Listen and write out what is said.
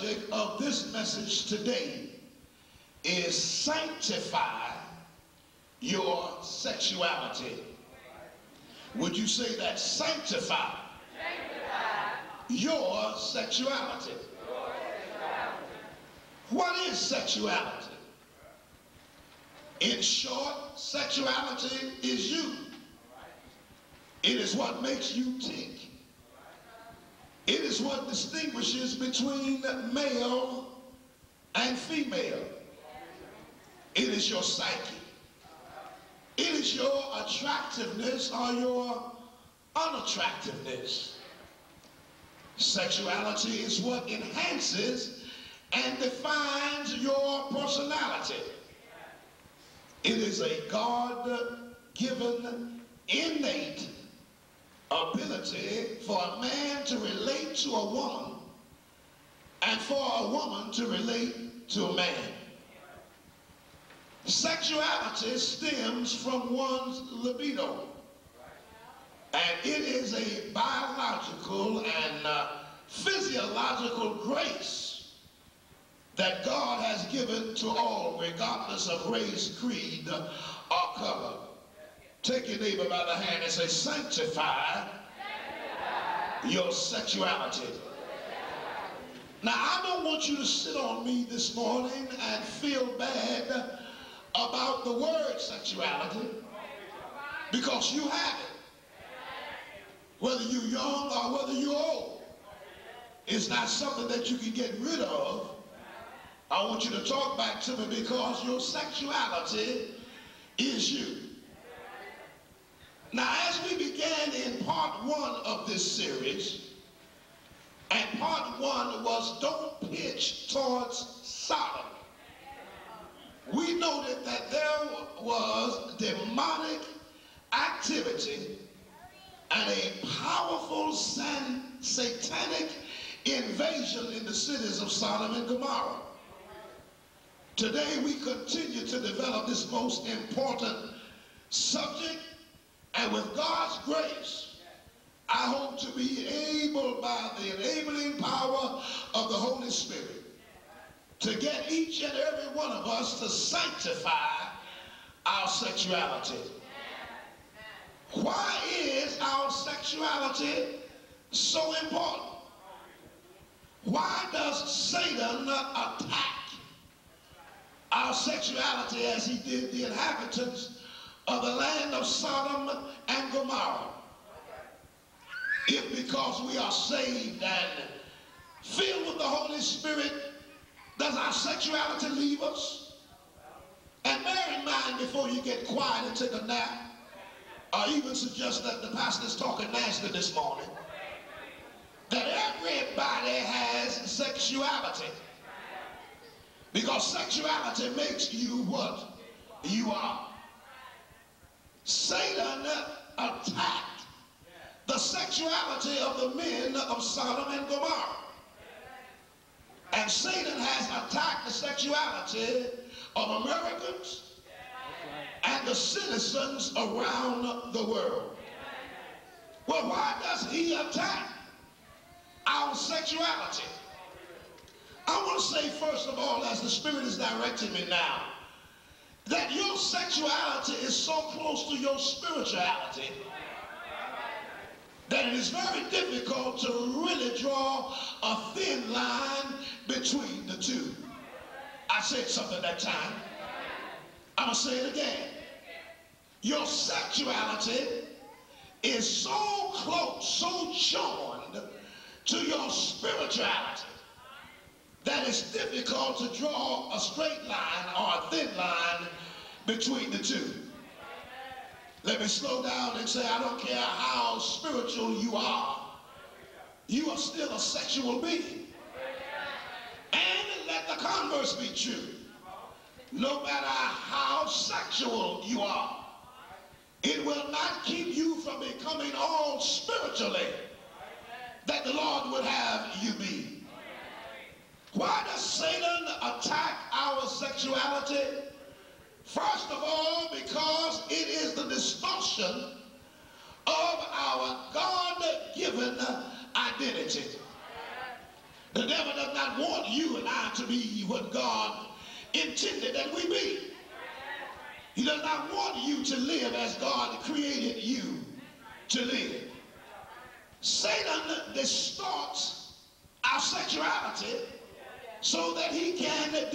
subject of this message today is sanctify your sexuality. Would you say that? Sanctify, your sexuality. What is sexuality? In short, sexuality is you. It is what makes you tick. It is what distinguishes between male and female. It is your psyche. It is your attractiveness or your unattractiveness. Sexuality is what enhances and defines your personality. It is a God-given, innate ability for a man to relate to a woman and for a woman to relate to a man. Sexuality stems from one's libido, and it is a biological and physiological grace that God has given to all, regardless of race, creed, or color. Take your neighbor by the hand and say, sanctify your sexuality. Now, I don't want you to sit on me this morning and feel bad about the word sexuality, because you have it. Whether you're young or whether you're old, it's not something that you can get rid of. I want you to talk back to me, because your sexuality is you. Now, as we began in part one of this series, and part one was don't pitch towards Sodom, we noted that there was demonic activity and a powerful satanic invasion in the cities of Sodom and Gomorrah. Today we continue to develop this most important subject, and with God's grace, I hope to be able, by the enabling power of the Holy Spirit, to get each and every one of us to sanctify our sexuality. Why is our sexuality so important? Why does Satan attack our sexuality as he did the inhabitants of the land of Sodom and Gomorrah? If because we are saved and filled with the Holy Spirit, does our sexuality leave us? And bear in mind, before you get quiet and take a nap, or even suggest that the pastor's talking nasty this morning, that everybody has sexuality. Because sexuality makes you what you are. Satan attacked the sexuality of the men of Sodom and Gomorrah. And Satan has attacked the sexuality of Americans and the citizens around the world. Well, why does he attack our sexuality? I want to say, first of all, as the Spirit is directing me now, that your sexuality is so close to your spirituality that it is very difficult to really draw a thin line between the two. I said something that time. I'm going to say it again. Your sexuality is so close, so joined to your spirituality, that it's difficult to draw a straight line or a thin line between the two. Let me slow down and say, I don't care how spiritual you are still a sexual being. And let the converse be true. No matter how sexual you are, it will not keep you from becoming all spiritually that the Lord would have you be. Why does Satan attack our sexuality? First of all, because it is the distortion of our God-given identity. The devil does not want you and I to be what God intended that we be. He does not want you to live as God created you to live. Satan distorts our sexuality so that he can